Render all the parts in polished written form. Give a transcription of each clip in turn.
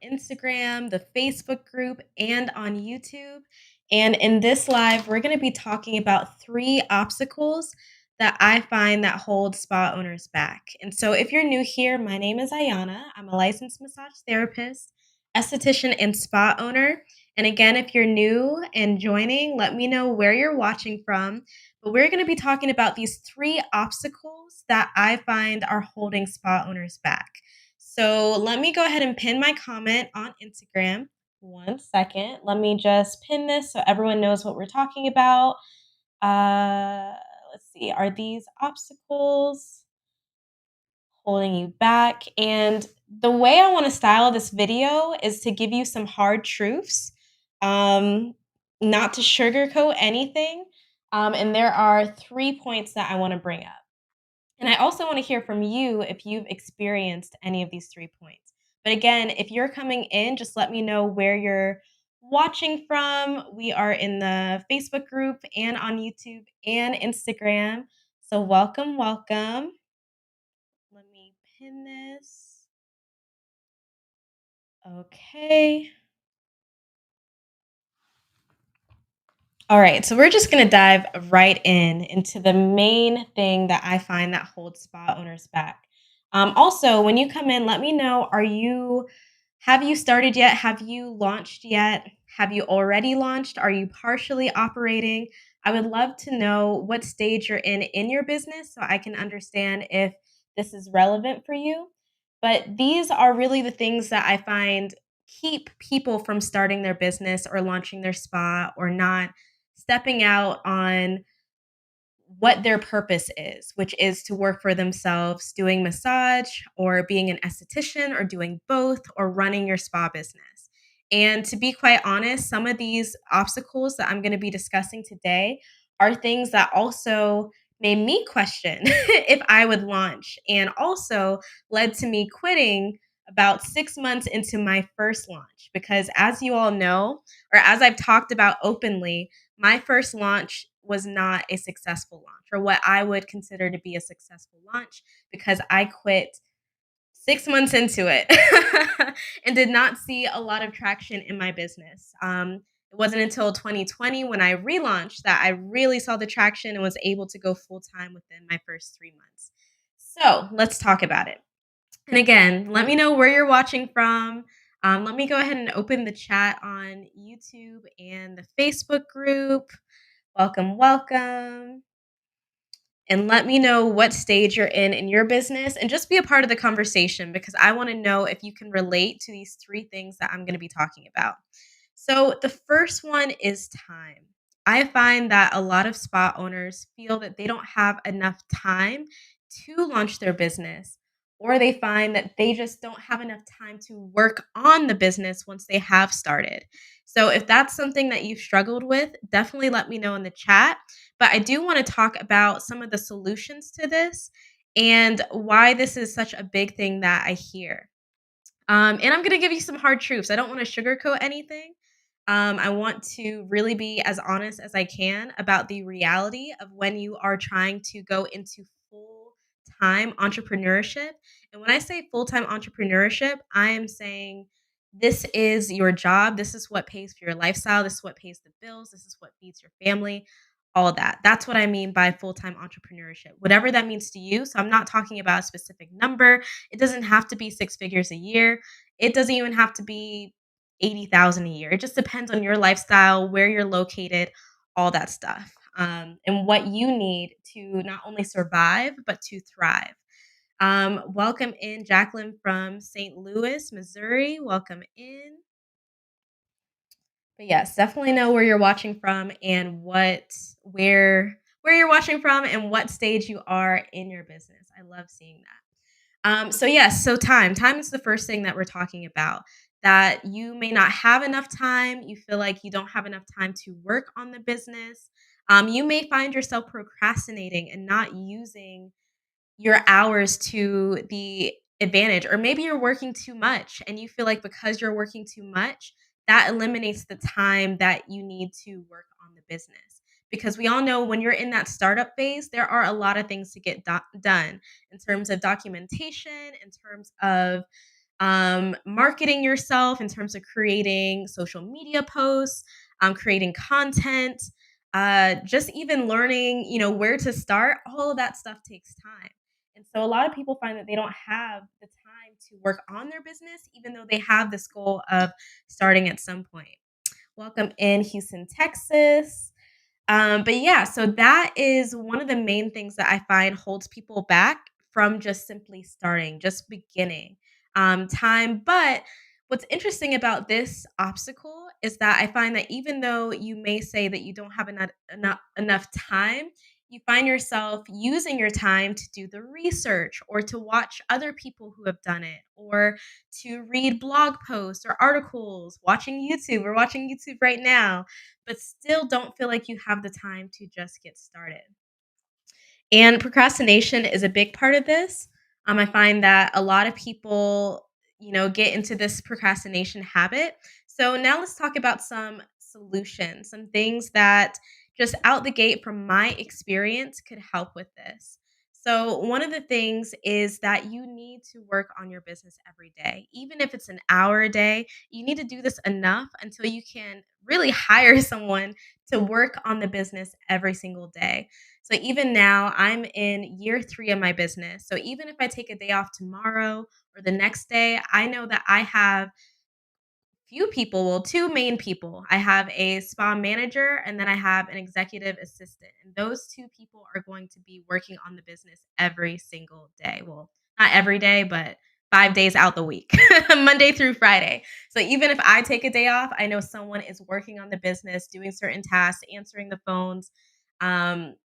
Instagram, the Facebook group, and on YouTube. And in this live, we're going to be talking about three obstacles that I find that hold spa owners back. And so, if you're new here, my name is Ayana. I'm a licensed massage therapist, esthetician, and spa owner. And again, if you're new and joining, let me know where you're watching from. But we're going to be talking about these three obstacles that I find are holding spa owners back. So let me go ahead and pin my comment on Instagram. One second. Let me just pin this so everyone knows what we're talking about. Uh, let's see. Are these obstacles holding you back? And the way I want to style this video is to give you some hard truths, um, not to sugarcoat anything. And there are 3 points that I want to bring up. And I also want to hear from you if you've experienced any of these 3 points. But again, if you're coming in, just let me know where you're watching from. We are in the Facebook group and on YouTube and Instagram. So welcome, welcome. Let me pin this. Okay. All right, so we're just going to dive right into the main thing that I find that holds spa owners back. Also, when you come in, let me know, have you started yet? Have you launched yet? Have you already launched? Are you partially operating? I would love to know what stage you're in your business so I can understand if this is relevant for you. But these are really the things that I find keep people from starting their business or launching their spa or not stepping out on what their purpose is, which is to work for themselves, doing massage or being an esthetician or doing both or running your spa business. And to be quite honest, some of these obstacles that I'm going to be discussing today are things that also made me question if I would launch and also led to me quitting about 6 months into my first launch. Because as you all know, or as I've talked about openly, my first launch was not a successful launch or what I would consider to be a successful launch because I quit 6 months into it and did not see a lot of traction in my business. It wasn't until 2020 when I relaunched that I really saw the traction and was able to go full time within my first 3 months. So let's talk about it. And again, let me know where you're watching from. Let me go ahead and open the chat on YouTube and the Facebook group. Welcome, welcome. And let me know what stage you're in your business and just be a part of the conversation because I want to know if you can relate to these three things that I'm going to be talking about. So, the first one is time. I find that a lot of spa owners feel that they don't have enough time to launch their business, or they find that they just don't have enough time to work on the business once they have started. So, if that's something that you've struggled with, definitely let me know in the chat. But I do want to talk about some of the solutions to this and why this is such a big thing that I hear. And I'm going to give you some hard truths. I don't want to sugarcoat anything. I want to really be as honest as I can about the reality of when you are trying to go into full time entrepreneurship. And when I say full time entrepreneurship, I am saying this is your job. This is what pays for your lifestyle. This is what pays the bills. This is what feeds your family. All of that. That's what I mean by full time entrepreneurship, whatever that means to you. So I'm not talking about a specific number. It doesn't have to be 6 figures a year. It doesn't even have to be 80,000 a year. It just depends on your lifestyle, where you're located, all that stuff. And what you need to not only survive, but to thrive. Welcome in, Jacqueline from St. Louis, Missouri. Welcome in. But yes, definitely know where you're watching from and where you're watching from and what stage you are in your business. I love seeing that. So yes, so time. Time is the first thing that we're talking about. That you may not have enough time. You feel like you don't have enough time to work on the business. You may find yourself procrastinating and not using your hours to the advantage. Or maybe you're working too much and you feel like because you're working too much, that eliminates the time that you need to work on the business. Because we all know when you're in that startup phase, there are a lot of things to get done in terms of documentation, in terms of marketing yourself in terms of creating social media posts, creating content, just even learning, where to start. All of that stuff takes time. And so a lot of people find that they don't have the time to work on their business, even though they have this goal of starting at some point. Welcome in Houston, Texas. But yeah, so that is one of the main things that I find holds people back from just simply starting, just beginning time. But what's interesting about this obstacle is that I find that even though you may say that you don't have enough time, you find yourself using your time to do the research or to watch other people who have done it or to read blog posts or articles, watching YouTube. We're watching YouTube right now, but still don't feel like you have the time to just get started. And procrastination is a big part of this. I find that a lot of people, get into this procrastination habit. So now let's talk about some solutions, some things that just out the gate from my experience could help with this. So one of the things is that you need to work on your business every day. Even if it's an hour a day, you need to do this enough until you can really hire someone to work on the business every single day. So even now, I'm in year 3 of my business. So even if I take a day off tomorrow or the next day, I know that I have few people, well, 2 main people. I have a spa manager and then I have an executive assistant. And those 2 people are going to be working on the business every single day. Well, not every day, but 5 days out the week, Monday through Friday. So even if I take a day off, I know someone is working on the business, doing certain tasks, answering the phones,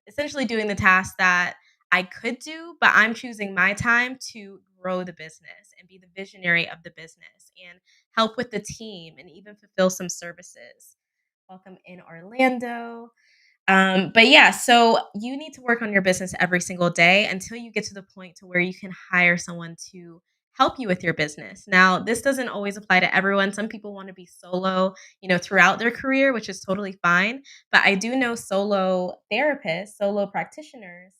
essentially doing the tasks that I could do, but I'm choosing my time to grow the business and be the visionary of the business and help with the team and even fulfill some services. Welcome in Orlando. But yeah, so you need to work on your business every single day until you get to the point to where you can hire someone to help you with your business. Now, this doesn't always apply to everyone. Some people want to be solo, throughout their career, which is totally fine. But I do know solo therapists, solo practitioners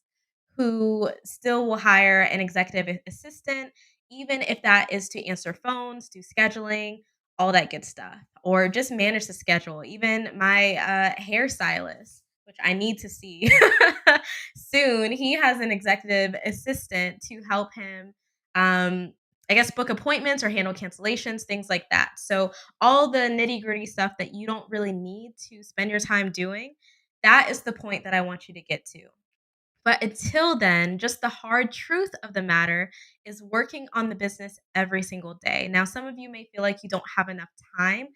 who still will hire an executive assistant, even if that is to answer phones, do scheduling, all that good stuff, or just manage the schedule. Even my hairstylist, which I need to see soon, he has an executive assistant to help him, I guess, book appointments or handle cancellations, things like that. So, all the nitty gritty stuff that you don't really need to spend your time doing, that is the point that I want you to get to. But until then, just the hard truth of the matter is working on the business every single day. Now, some of you may feel like you don't have enough time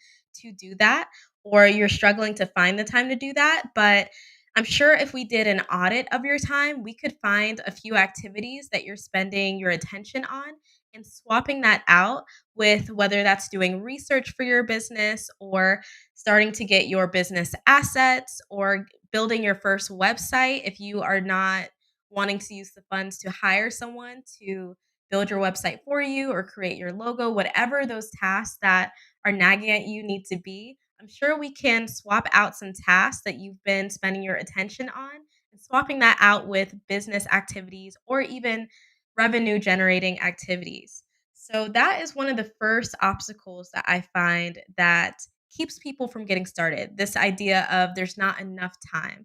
to do that, or you're struggling to find the time to do that. But I'm sure if we did an audit of your time, we could find a few activities that you're spending your attention on and swapping that out with whether that's doing research for your business or starting to get your business assets or building your first website if you are not wanting to use the funds to hire someone to build your website for you or create your logo, whatever those tasks that are nagging at you need to be. I'm sure we can swap out some tasks that you've been spending your attention on and swapping that out with business activities or even revenue generating activities. So that is one of the first obstacles that I find that keeps people from getting started. This idea of there's not enough time.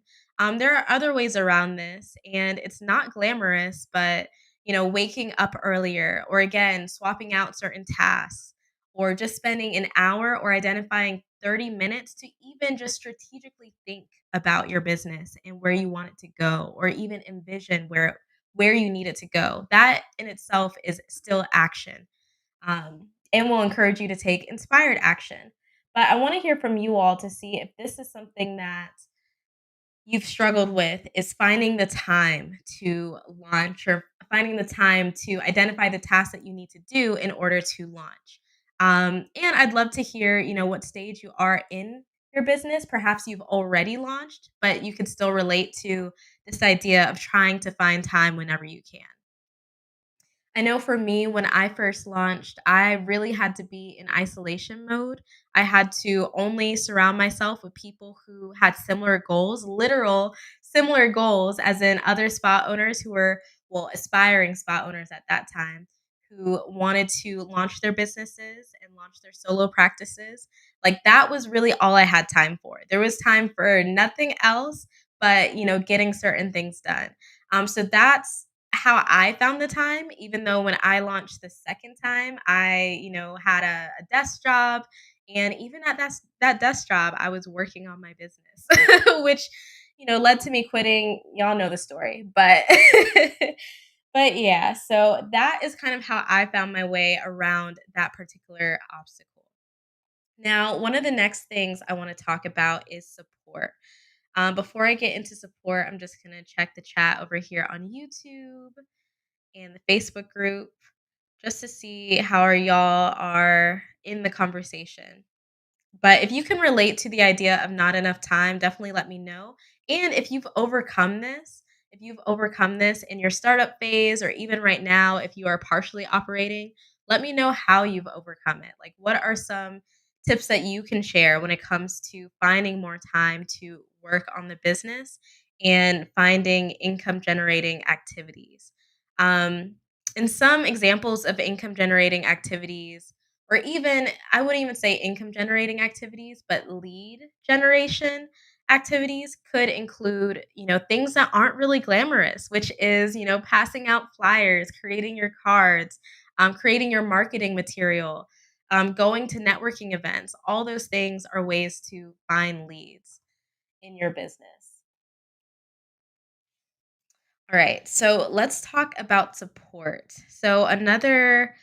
There are other ways around this, and it's not glamorous, but waking up earlier, or again, swapping out certain tasks, or just spending an hour or identifying 30 minutes to even just strategically think about your business and where you want it to go, or even envision where you need it to go. That in itself is still action, and will encourage you to take inspired action. But I want to hear from you all to see if this is something that you've struggled with is finding the time to launch or finding the time to identify the tasks that you need to do in order to launch. And I'd love to hear, what stage you are in your business. Perhaps you've already launched, but you could still relate to this idea of trying to find time whenever you can. I know for me, when I first launched, I really had to be in isolation mode. I had to only surround myself with people who had similar goals, literal similar goals, as in other spa owners who were, well, aspiring spa owners at that time, who wanted to launch their businesses and launch their solo practices. Like that was really all I had time for. There was time for nothing else but, getting certain things done. So that's how I found the time, even though when I launched the second time, I, had a desk job. And even at that desk job, I was working on my business, which, led to me quitting. Y'all know the story, but but yeah, so that is kind of how I found my way around that particular obstacle. Now, one of the next things I want to talk about is support. Before I get into support, I'm just going to check the chat over here on YouTube and the Facebook group just to see how y'all are in the conversation. But if you can relate to the idea of not enough time, definitely let me know. And if you've overcome this in your startup phase or even right now, if you are partially operating, let me know how you've overcome it. Like, what are some tips that you can share when it comes to finding more time to work on the business and finding income generating activities? Um, and some examples of income generating activities or even I wouldn't even say income generating activities, but lead generation activities could include, things that aren't really glamorous, which is, passing out flyers, creating your cards, creating your marketing material, going to networking events. All those things are ways to find leads in your business. All right, so let's talk about support. So another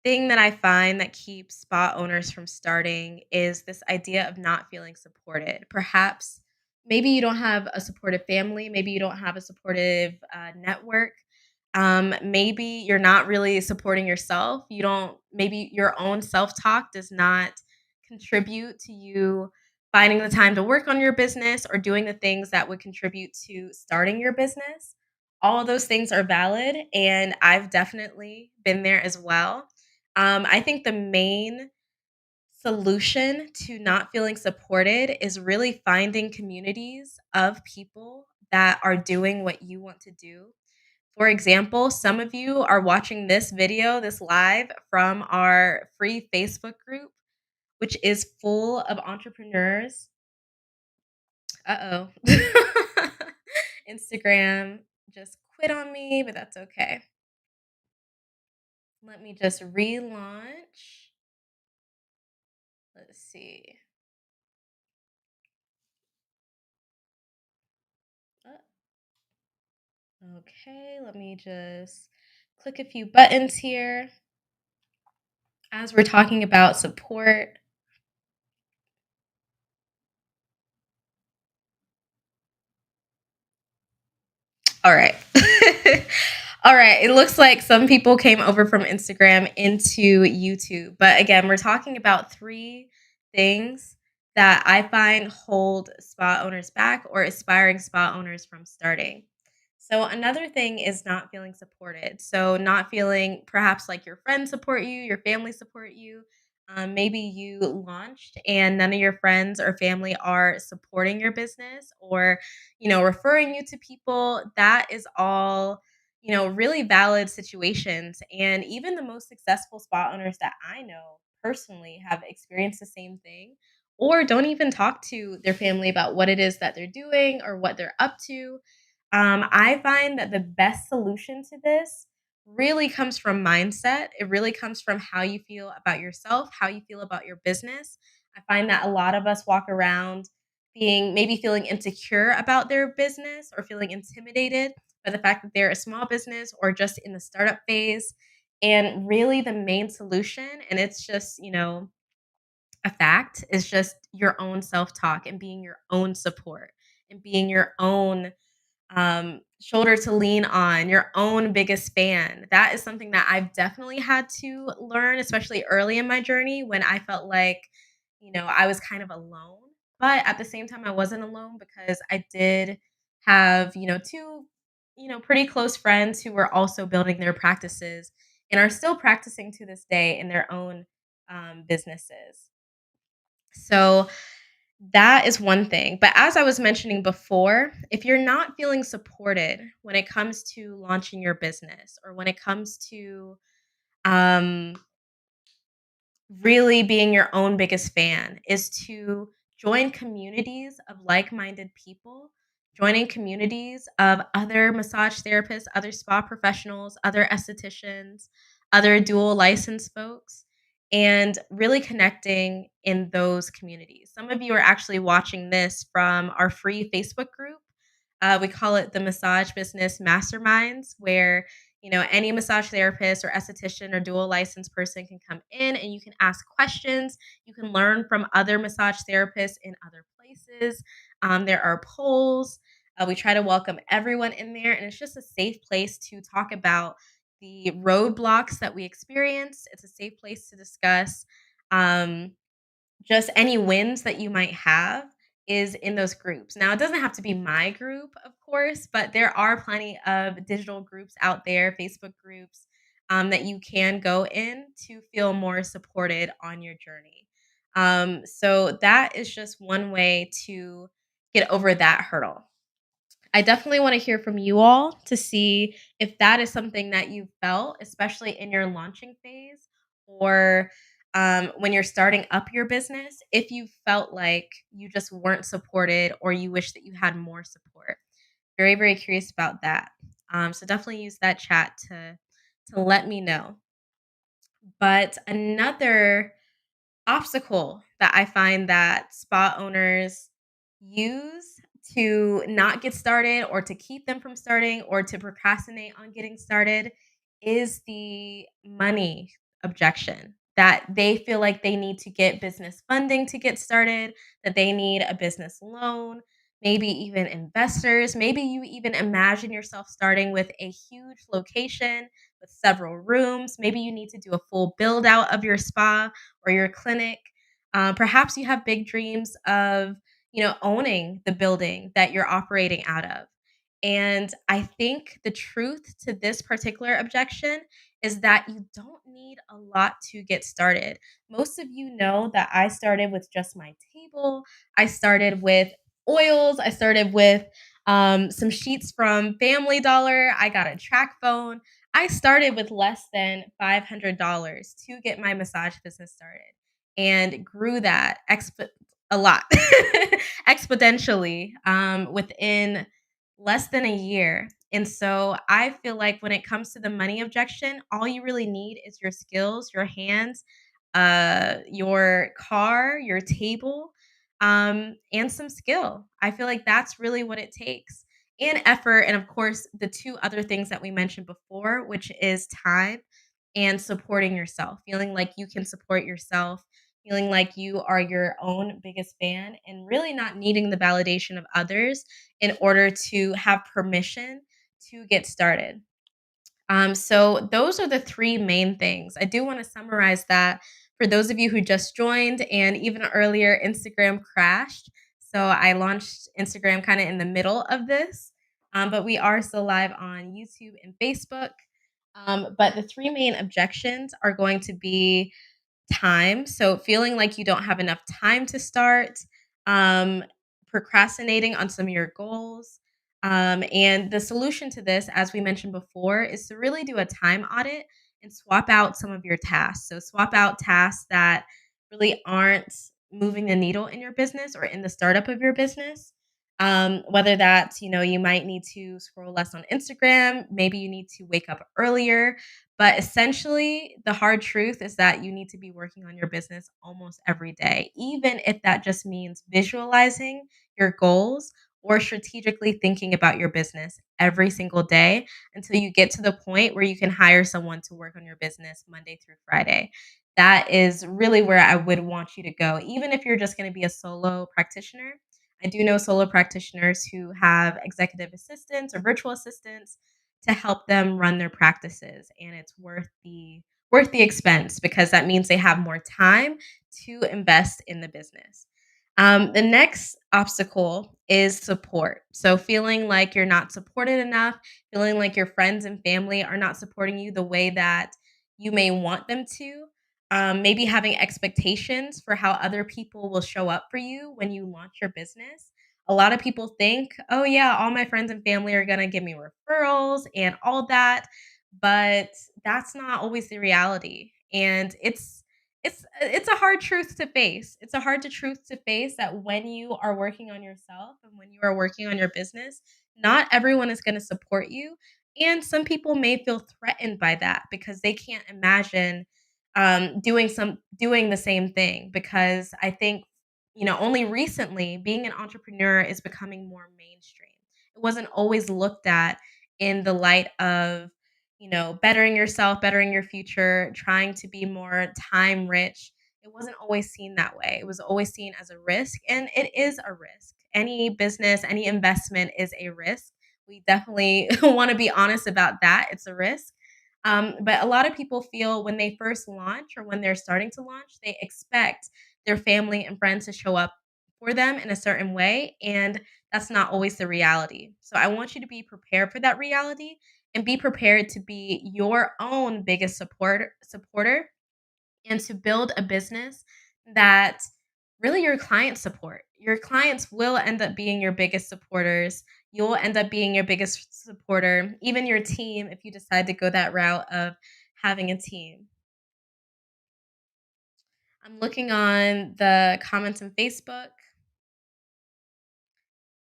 thing that I find that keeps spa owners from starting is this idea of not feeling supported. Perhaps maybe you don't have a supportive family, maybe you don't have a supportive network. Maybe you're not really supporting yourself. You don't, maybe your own self talk does not contribute to you finding the time to work on your business or doing the things that would contribute to starting your business. All of those things are valid, and I've definitely been there as well. I think the main solution to not feeling supported is really finding communities of people that are doing what you want to do. For example, some of you are watching this video, this live from our free Facebook group, which is full of entrepreneurs. Uh oh. Instagram just quit on me, but that's okay. Let me just relaunch. Let's see. Uh, Okay, let me just click a few buttons here as we're talking about support. All right. All right. It looks like some people came over from Instagram into YouTube. But again, we're talking about three things that I find hold spa owners back or aspiring spa owners from starting. So, another thing is not feeling supported. So, not feeling perhaps like your friends support you, your family support you. Maybe you launched and none of your friends or family are supporting your business or referring you to people. That is all, really valid situations. And even the most successful spa owners that I know personally have experienced the same thing or don't even talk to their family about what it is that they're doing or what they're up to. I find that the best solution to this really comes from mindset. It really comes from how you feel about yourself, how you feel about your business. I find that a lot of us walk around feeling insecure about their business or feeling intimidated by the fact that they're a small business or just in the startup phase. And really, the main solution, and it's just, a fact, is just your own self talk and being your own support and being your own shoulder to lean on, your own biggest fan. That is something that I've definitely had to learn, especially early in my journey when I felt like, I was kind of alone. But at the same time, I wasn't alone because I did have, two, pretty close friends who were also building their practices and are still practicing to this day in their own businesses. So, that is one thing. But as I was mentioning before, if you're not feeling supported when it comes to launching your business or when it comes to um, really being your own biggest fan is to join communities of like-minded people, joining communities of other massage therapists, other spa professionals, other estheticians, other dual license folks, and really connecting in those communities. Some of you are actually watching this from our free Facebook group. We call it the Massage Business Masterminds, where any massage therapist or esthetician or dual licensed person can come in and you can ask questions. You can learn from other massage therapists in other places. There are polls. We try to welcome everyone in there, and it's just a safe place to talk about the roadblocks that we experience. It's a safe place to discuss. Um, just any wins that you might have is in those groups. Now, it doesn't have to be my group, of course, but there are plenty of digital groups out there, Facebook groups, that you can go in to feel more supported on your journey. So that is just one way to get over that hurdle. I definitely want to hear from you all to see if that is something that you felt, especially in your launching phase or when you're starting up your business, if you felt like you just weren't supported or you wish that you had more support. Very, very curious about that. So definitely use that chat to let me know. But another obstacle that I find that spa owners use to not get started or to keep them from starting or to procrastinate on getting started is the money objection. That they feel like they need to get business funding to get started, that they need a business loan, maybe even investors. Maybe you even imagine yourself starting with a huge location with several rooms. Maybe you need to do a full build out of your spa or your clinic. Perhaps you have big dreams of, owning the building that you're operating out of. And I think the truth to this particular objection is that you don't need a lot to get started. Most of you know that I started with just my table. I started with oils. I started with some sheets from Family Dollar. I got a track phone. I started with less than $500 to get my massage business started and grew that a lot exponentially within less than a year. And so I feel like when it comes to the money objection, all you really need is your skills, your hands, your car, your table, and some skill. I feel like that's really what it takes. And effort, and of course, the two other things that we mentioned before, which is time and supporting yourself, feeling like you can support yourself, feeling like you are your own biggest fan, and really not needing the validation of others in order to have permission to get started. So those are the three main things. I do want to summarize that for those of you who just joined, and even earlier, Instagram crashed. So I launched Instagram kind of in the middle of this, but we are still live on YouTube and Facebook. But the three main objections are going to be time. So feeling like you don't have enough time to start, um, procrastinating on some of your goals. And the solution to this, as we mentioned before, is to really do a time audit and swap out some of your tasks. So swap out tasks that really aren't moving the needle in your business or in the startup of your business. Whether that's, you might need to scroll less on Instagram, maybe you need to wake up earlier, but essentially, the hard truth is that you need to be working on your business almost every day, even if that just means visualizing your goals or strategically thinking about your business every single day until you get to the point where you can hire someone to work on your business Monday through Friday. That is really where I would want you to go, even if you're just going to be a solo practitioner. I do know solo practitioners who have executive assistants or virtual assistants to help them run their practices, and it's worth the expense because that means they have more time to invest in the business. The next obstacle is support. So feeling like you're not supported enough, feeling like your friends and family are not supporting you the way that you may want them to. Maybe having expectations for how other people will show up for you when you launch your business. A lot of people think, oh, yeah, all my friends and family are going to give me referrals and all that. but that's not always the reality. And it's a hard truth to face. It's a hard to truth to face that when you are working on yourself and when you are working on your business, not everyone is going to support you. And some people may feel threatened by that because they can't imagine doing the same thing. Because I think, only recently being an entrepreneur is becoming more mainstream. It wasn't always looked at in the light of, bettering yourself, bettering your future, trying to be more time rich. It wasn't always seen that way. It was always seen as a risk, and it is a risk. Any business, any investment is a risk. We definitely want to be honest about that. It's a risk. But a lot of people feel when they first launch or when they're starting to launch, they expect their family and friends to show up for them in a certain way. And that's not always the reality. So I want you to be prepared for that reality and be prepared to be your own biggest supporter and to build a business that really your clients support. Your clients will end up being your biggest supporters. You'll end up being your biggest supporter, even your team, if you decide to go that route of having a team. I'm looking on the comments on Facebook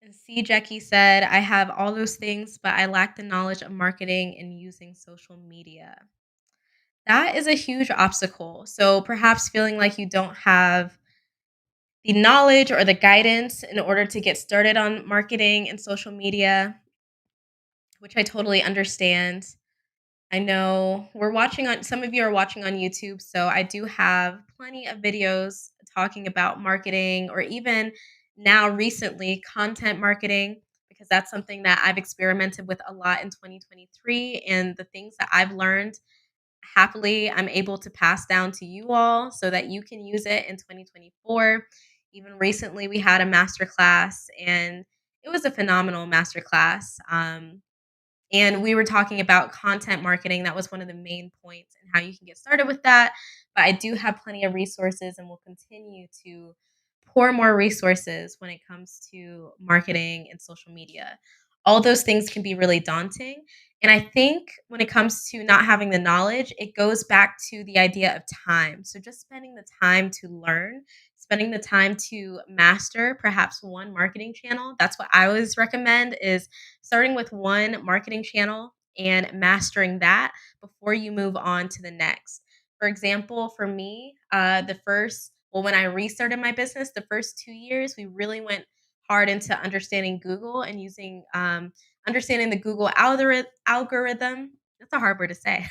and see Jackie said, I have all those things, but I lack the knowledge of marketing and using social media. That is a huge obstacle. So perhaps feeling like you don't have the knowledge or the guidance in order to get started on marketing and social media, which I totally understand. I know we're watching on some of you are watching on YouTube, so I do have plenty of videos talking about marketing or even now recently content marketing because that's something that I've experimented with a lot in 2023 and the things that I've learned happily I'm able to pass down to you all so that you can use it in 2024. Even recently we had a master class and it was a phenomenal master class. And we were talking about content marketing. That was one of the main points and how you can get started with that. But I do have plenty of resources and will continue to pour more resources when it comes to marketing and social media. All those things can be really daunting. And I think when it comes to not having the knowledge, it goes back to the idea of time. So just spending the time to learn, spending the time to master perhaps one marketing channel. That's what I always recommend is starting with one marketing channel and mastering that before you move on to the next. For example, for me, when I restarted my business, the first 2 years, we really went hard into understanding Google and understanding the Google algorithm. That's a hard word to say.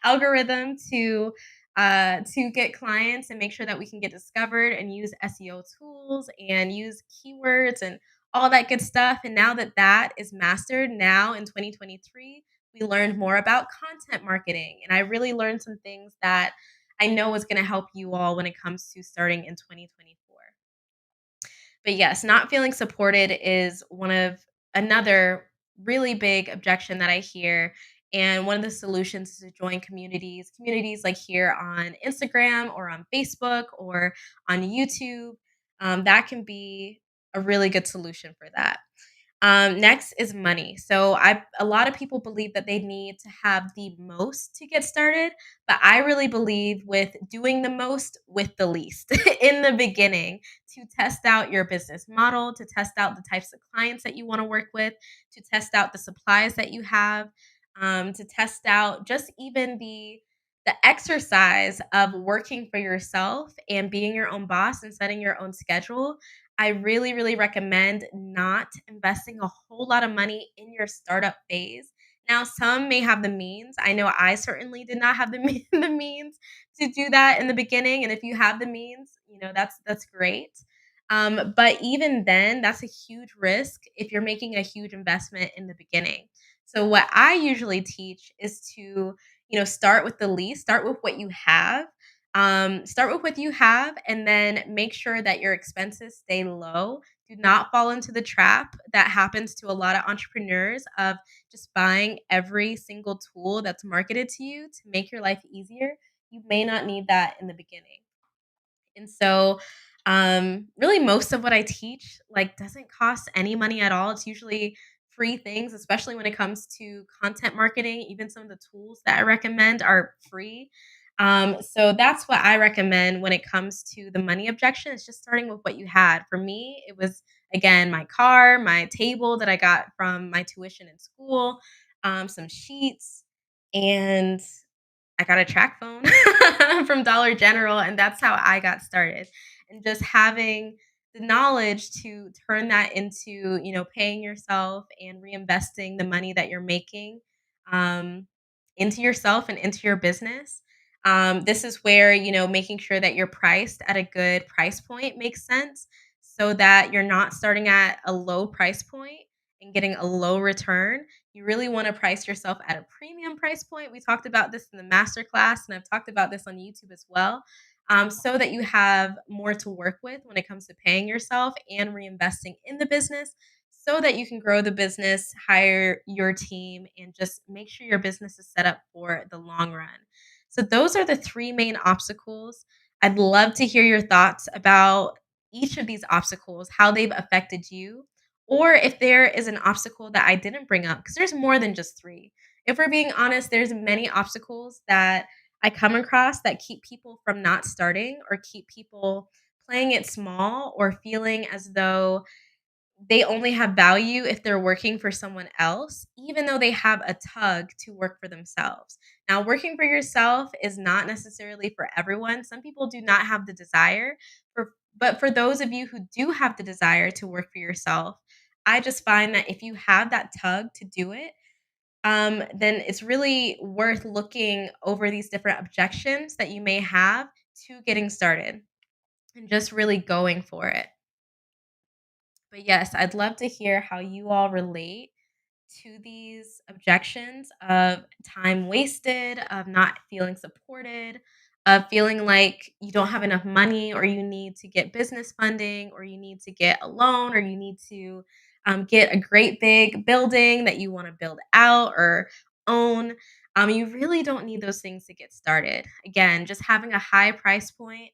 Algorithm to get clients and make sure that we can get discovered and use SEO tools and use keywords and all that good stuff. And now that that is mastered, now in 2023, we learned more about content marketing. And I really learned some things that I know is going to help you all when it comes to starting in 2024. But yes, not feeling supported is one of another really big objection that I hear. And one of the solutions is to join communities like here on Instagram or on Facebook or on YouTube. That can be a really good solution for that. Next is money. So a lot of people believe that they need to have the most to get started, but I really believe with doing the most with the least in the beginning to test out your business model, to test out the types of clients that you want to work with, to test out the supplies that you have, to test out just even the exercise of working for yourself and being your own boss and setting your own schedule. I really, really recommend not investing a whole lot of money in your startup phase. Now, some may have the means. I know I certainly did not have the means to do that in the beginning. And if you have the means, that's great. But even then, that's a huge risk if you're making a huge investment in the beginning. So what I usually teach is to, start with the least, start with what you have. Start with what you have and then make sure that your expenses stay low. Do not fall into the trap that happens to a lot of entrepreneurs of just buying every single tool that's marketed to you to make your life easier. You may not need that in the beginning. And so, really most of what I teach, like, doesn't cost any money at all. It's usually free things, especially when it comes to content marketing. Even some of the tools that I recommend are free. So that's what I recommend when it comes to the money objection. It's just starting with what you had. For me, it was again my car, my table that I got from my tuition in school, some sheets, and I got a track phone from Dollar General, and that's how I got started. And just having the knowledge to turn that into, paying yourself and reinvesting the money that you're making um, into yourself and into your business. This is where, making sure that you're priced at a good price point makes sense so that you're not starting at a low price point and getting a low return. You really want to price yourself at a premium price point. We talked about this in the masterclass, and I've talked about this on YouTube as well, so that you have more to work with when it comes to paying yourself and reinvesting in the business so that you can grow the business, hire your team, and just make sure your business is set up for the long run. So, those are the three main obstacles. I'd love to hear your thoughts about each of these obstacles, how they've affected you, or if there is an obstacle that I didn't bring up, because there's more than just 3. If we're being honest, there's many obstacles that I come across that keep people from not starting or keep people playing it small or feeling as though they only have value if they're working for someone else, even though they have a tug to work for themselves. Now, working for yourself is not necessarily for everyone. Some people do not have the desire, but for those of you who do have the desire to work for yourself, I just find that if you have that tug to do it, then it's really worth looking over these different objections that you may have to getting started and just really going for it. But yes, I'd love to hear how you all relate to these objections of time wasted, of not feeling supported, of feeling like you don't have enough money or you need to get business funding or you need to get a loan or you need to get a great big building that you want to build out or own. You really don't need those things to get started. Again, just having a high price point,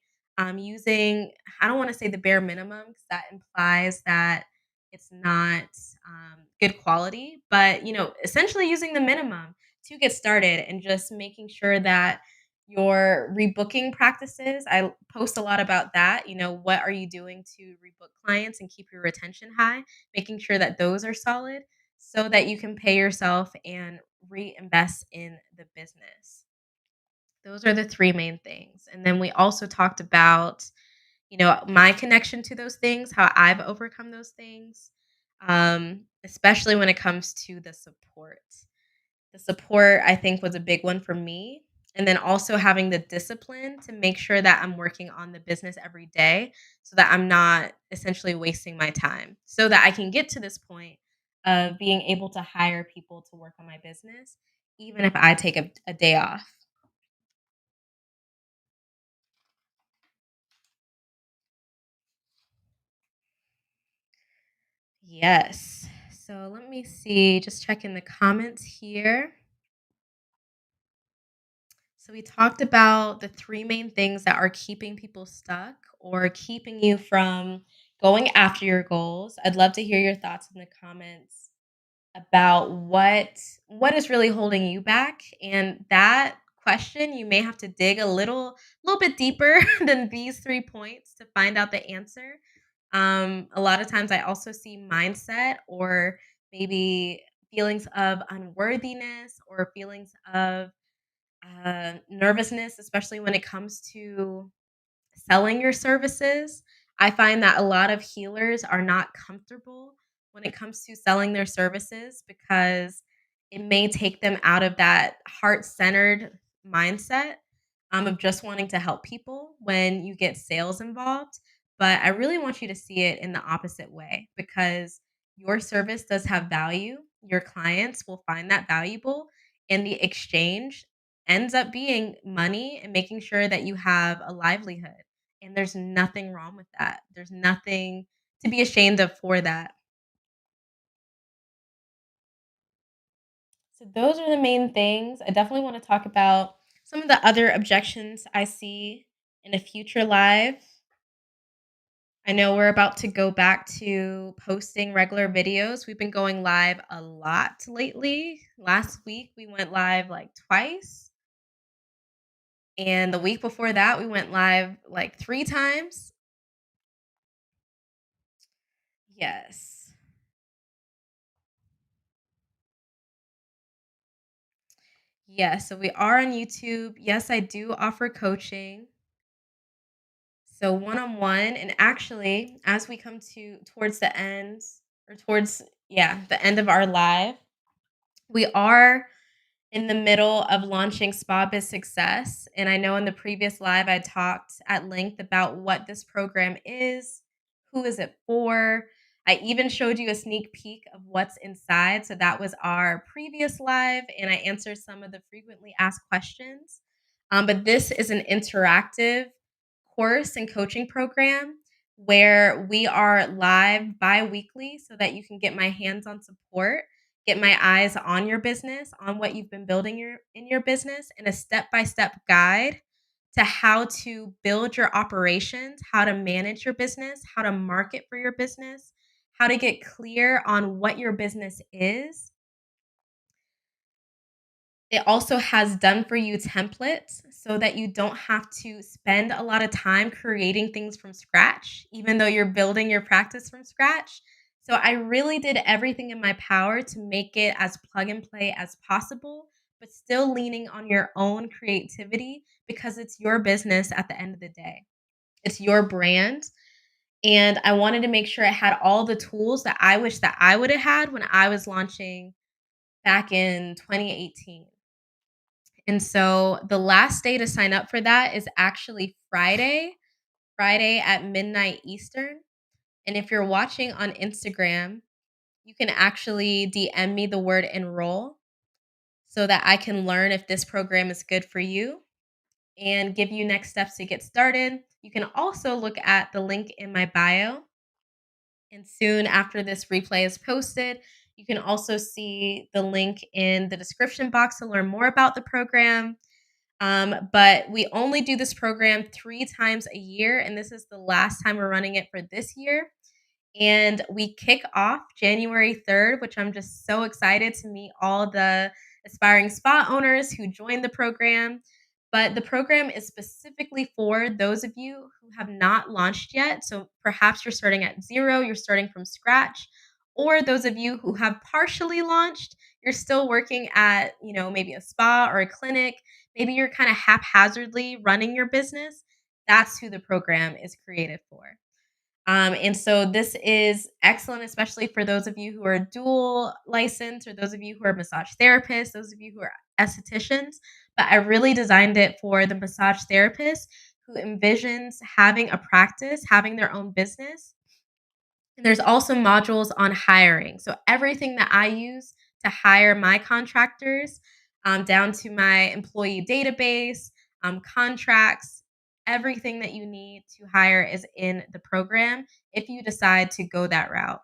using, I don't want to say the bare minimum because that implies that it's not good quality, but essentially using the minimum to get started and just making sure that your rebooking practices, I post a lot about that. What are you doing to rebook clients and keep your retention high? Making sure that those are solid so that you can pay yourself and reinvest in the business. Those are the three main things. And then we also talked about my connection to those things, how I've overcome those things, especially when it comes to the support. The support, I think, was a big one for me. And then also having the discipline to make sure that I'm working on the business every day so that I'm not essentially wasting my time, so that I can get to this point of being able to hire people to work on my business, even if I take a day off. Yes. So let me see, just checking the comments here. So we talked about the three main things that are keeping people stuck or keeping you from going after your goals. I'd love to hear your thoughts in the comments about what is really holding you back, and that question you may have to dig a little bit deeper than these 3 points to find out the answer. A lot of times I also see mindset or maybe feelings of unworthiness or feelings of nervousness, especially when it comes to selling your services. I find that a lot of healers are not comfortable when it comes to selling their services because it may take them out of that heart centered mindset of just wanting to help people when you get sales involved. But I really want you to see it in the opposite way because your service does have value. Your clients will find that valuable, and the exchange ends up being money and making sure that you have a livelihood. And there's nothing wrong with that. There's nothing to be ashamed of for that. So those are the main things. I definitely want to talk about some of the other objections I see in a future live. I know we're about to go back to posting regular videos. We've been going live a lot lately. Last week, we went live like twice. And the week before that, we went live like 3 times. Yes. Yes, so we are on YouTube. Yes, I do offer coaching. So one-on-one, and actually, as we come to towards the end or towards the end of our live, we are in the middle of launching SpaBizSuccess, and I know in the previous live I talked at length about what this program is, who is it for. I even showed you a sneak peek of what's inside. So that was our previous live, and I answered some of the frequently asked questions. But this is an interactive course and coaching program where we are live bi-weekly so that you can get my hands-on support, get my eyes on your business, on what you've been building in your business, and a step-by-step guide to how to build your operations, how to manage your business, how to market for your business, how to get clear on what your business is. It also has done for you templates so that you don't have to spend a lot of time creating things from scratch, even though you're building your practice from scratch. So I really did everything in my power to make it as plug and play as possible, but still leaning on your own creativity because it's your business at the end of the day. It's your brand. And I wanted to make sure it had all the tools that I wish that I would have had when I was launching back in 2018. And so the last day to sign up for that is actually Friday at midnight Eastern. And if you're watching on Instagram, you can actually DM me the word enroll so that I can learn if this program is good for you and give you next steps to get started. You can also look at the link in my bio. And soon after this replay is posted, you can also see the link in the description box to learn more about the program. But we only do this program 3 times a year, and this is the last time we're running it for this year. And we kick off January 3rd, which I'm just so excited to meet all the aspiring spa owners who joined the program. But the program is specifically for those of you who have not launched yet. So perhaps you're starting at zero, you're starting from scratch, or those of you who have partially launched, you're still working at, maybe a spa or a clinic. Maybe you're kind of haphazardly running your business. That's who the program is created for. And so this is excellent, especially for those of you who are dual licensed or those of you who are massage therapists, those of you who are estheticians. But I really designed it for the massage therapist who envisions having a practice, having their own business. And there's also modules on hiring. So everything that I use to hire my contractors, down to my employee database, contracts, everything that you need to hire is in the program if you decide to go that route.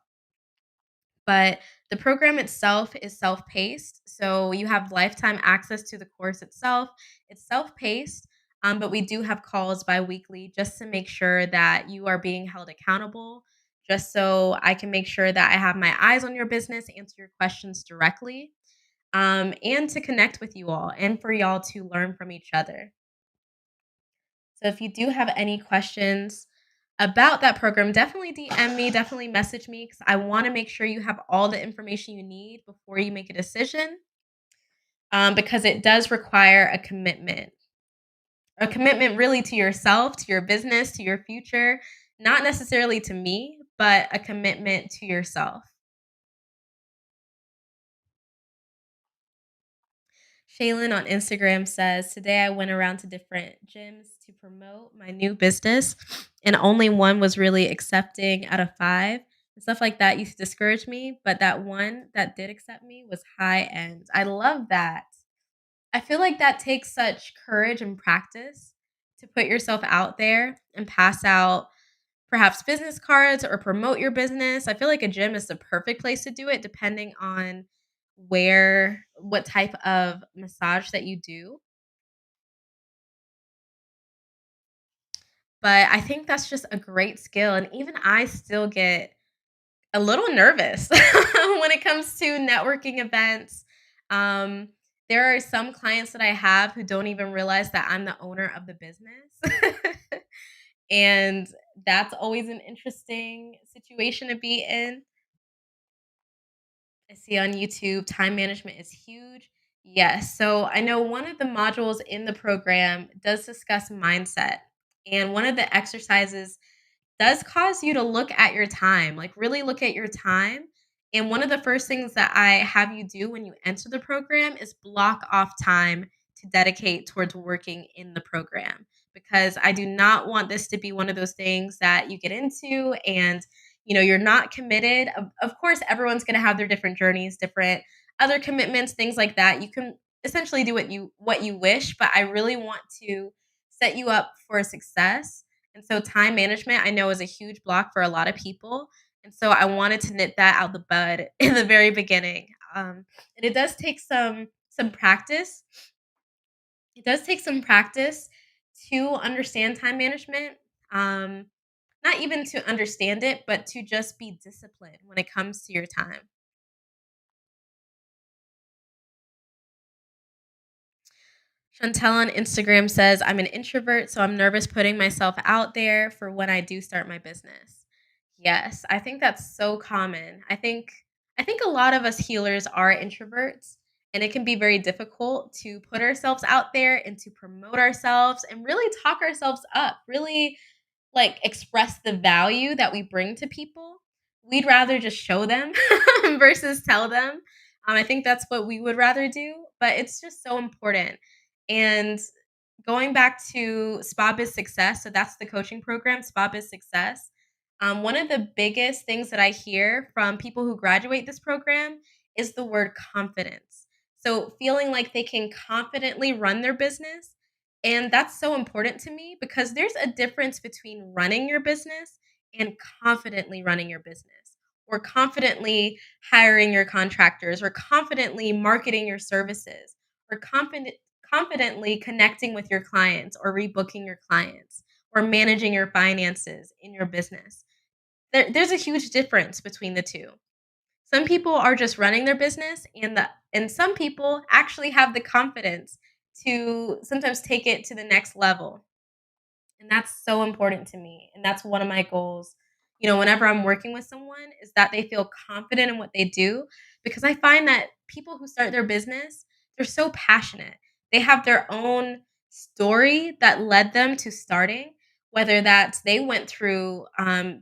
But the program itself is self-paced, so you have lifetime access to the course itself. It's self-paced, but we do have calls biweekly just to make sure that you are being held accountable, just so I can make sure that I have my eyes on your business, answer your questions directly, and to connect with you all and for y'all to learn from each other. So if you do have any questions about that program, definitely DM me, definitely message me because I want to make sure you have all the information you need before you make a decision, because it does require a commitment really to yourself, to your business, to your future, not necessarily to me, but a commitment to yourself. Shaylin on Instagram says, today I went around to different gyms to promote my new business, and only one was really accepting out of five. And stuff like that used to discourage me, but that one that did accept me was high end. I love that. I feel like that takes such courage and practice to put yourself out there and pass out perhaps business cards or promote your business. I feel like a gym is the perfect place to do it depending on what type of massage that you do. but I think that's just a great skill, and even I still get a little nervous when it comes to networking events. Um, there are some clients that I have who don't even realize that I'm the owner of the business. And that's always an interesting situation to be in. I see on YouTube, time management is huge. Yes. So I know one of the modules in the program does discuss mindset. And one of the exercises does cause you to look at your time, like really look at your time. And one of the first things that I have you do when you enter the program is block off time to dedicate towards working in the program, because I do not want this to be one of those things that you get into and you're not committed. Of course, everyone's going to have their different journeys, different other commitments, things like that. You can essentially do what you wish, but I really want to set you up for success. And so time management, I know, is a huge block for a lot of people. And so I wanted to nip that out the bud in the very beginning. And it does take some practice. It does take some practice to understand time management. Um, Not even to understand it, but to just be disciplined when it comes to your time. Chantel on Instagram says, I'm an introvert, so I'm nervous putting myself out there for when I do start my business. Yes, I think that's so common. I think a lot of us healers are introverts, and it can be very difficult to put ourselves out there and to promote ourselves and really talk ourselves up, really like express the value that we bring to people. We'd rather just show them versus tell them. I think that's what we would rather do, but it's just so important. And going back to SpaBizSuccess, so that's the coaching program, SpaBizSuccess. One of the biggest things that I hear from people who graduate this program is the word confidence. So feeling like they can confidently run their business. And that's so important to me because there's a difference between running your business and confidently running your business, or confidently hiring your contractors, or confidently marketing your services, or confidently connecting with your clients or rebooking your clients or managing your finances in your business. There's a huge difference between the two. Some people are just running their business, and some people actually have the confidence to sometimes take it to the next level. And that's so important to me. And that's one of my goals. Whenever I'm working with someone, is that they feel confident in what they do. Because I find that people who start their business, they're so passionate. They have their own story that led them to starting, whether that's they went through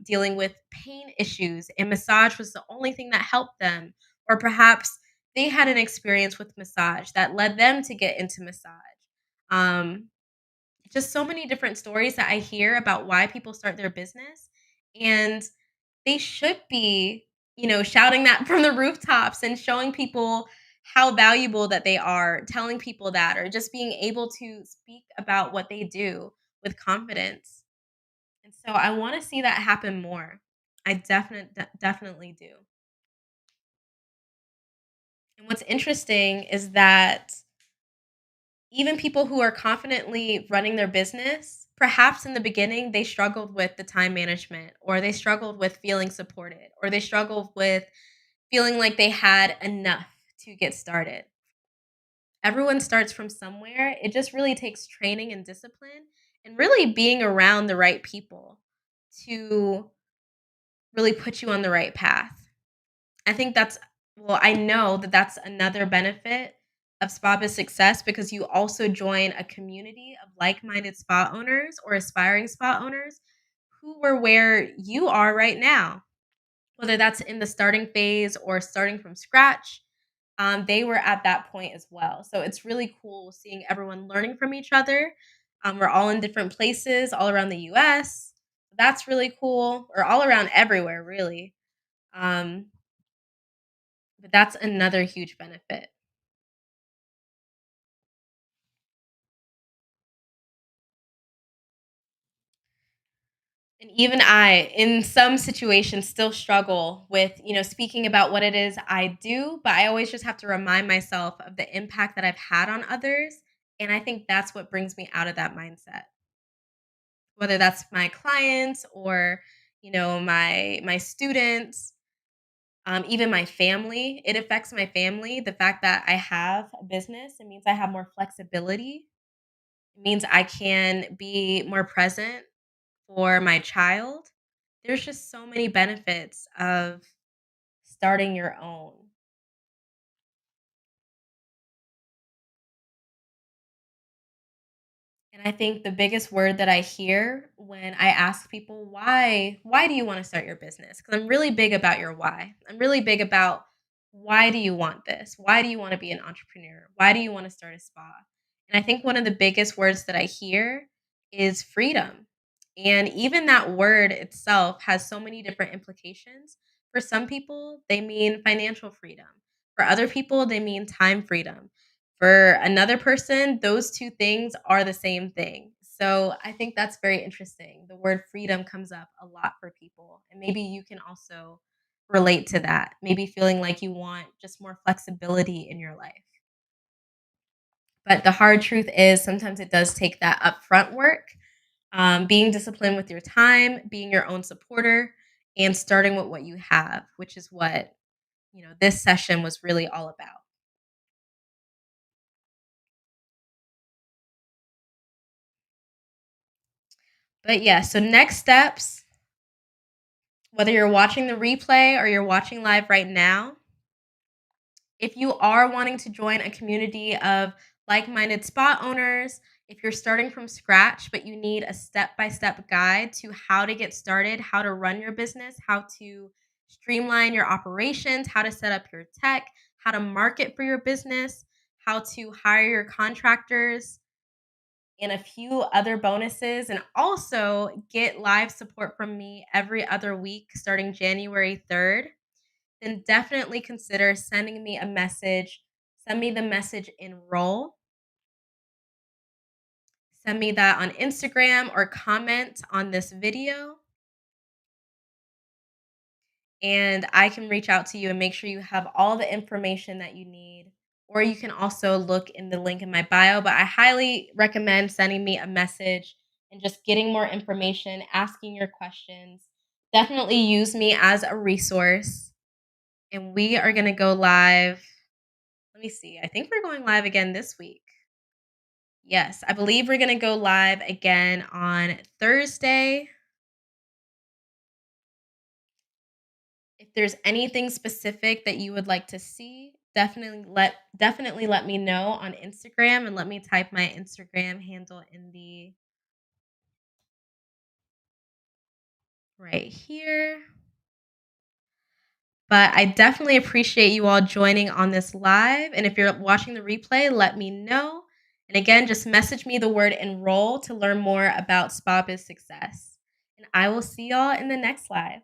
dealing with pain issues and massage was the only thing that helped them, or perhaps they had an experience with massage that led them to get into massage. Um, just so many different stories that I hear about why people start their business, and they should be, shouting that from the rooftops and showing people how valuable that they are, telling people that, or just being able to speak about what they do with confidence. And so I want to see that happen more. I definitely do. And what's interesting is that even people who are confidently running their business, perhaps in the beginning, they struggled with the time management, or they struggled with feeling supported, or they struggled with feeling like they had enough to get started. Everyone starts from somewhere. It just really takes training and discipline and really being around the right people to really put you on the right path. I think I know that that's another benefit of spa biz success, because you also join a community of like-minded spa owners or aspiring spa owners who were where you are right now, whether that's in the starting phase or starting from scratch. They were at that point as well. So it's really cool seeing everyone learning from each other. We're all in different places all around the US. That's really cool, or all around everywhere, really. Um, but that's another huge benefit. And even I, in some situations, still struggle with, speaking about what it is I do, but I always just have to remind myself of the impact that I've had on others. And I think that's what brings me out of that mindset. whether that's my clients or, my students, even my family. It affects my family. The fact that I have a business, it means I have more flexibility. It means I can be more present for my child. There's just so many benefits of starting your own. And I think the biggest word that I hear when I ask people, why do you want to start your business? Because I'm really big about your why. I'm really big about, why do you want this? Why do you want to be an entrepreneur? Why do you want to start a spa? And I think one of the biggest words that I hear is freedom. And even that word itself has so many different implications. For some people, they mean financial freedom. For other people, they mean time freedom. For another person, those 2 things are the same thing. So, I think that's very interesting. The word freedom comes up a lot for people, and maybe you can also relate to that. Maybe feeling like you want just more flexibility in your life. But the hard truth is sometimes it does take that upfront work, being disciplined with your time, being your own supporter, and starting with what you have, which is what, this session was really all about. But yeah, so next steps, whether you're watching the replay or you're watching live right now, if you are wanting to join a community of like minded spa owners, if you're starting from scratch, but you need a step by step guide to how to get started, how to run your business, how to streamline your operations, how to set up your tech, how to market for your business, how to hire your contractors, and a few other bonuses, and also get live support from me every other week starting January 3rd, then definitely consider sending me a message. Send me the message enroll. Send me that on Instagram or comment on this video, and I can reach out to you and make sure you have all the information that you need. Or you can also look in the link in my bio, but I highly recommend sending me a message and just getting more information, asking your questions. Definitely use me as a resource. And we are going to go live. Let me see. I think we're going live again this week. Yes, I believe we're going to go live again on Thursday. If there's anything specific that you would like to see, definitely let me know on Instagram, and let me type my Instagram handle in the right here. But I definitely appreciate you all joining on this live, and if you're watching the replay, let me know. And again, just message me the word enroll to learn more about SpaBizSuccess. And I will see y'all in the next live.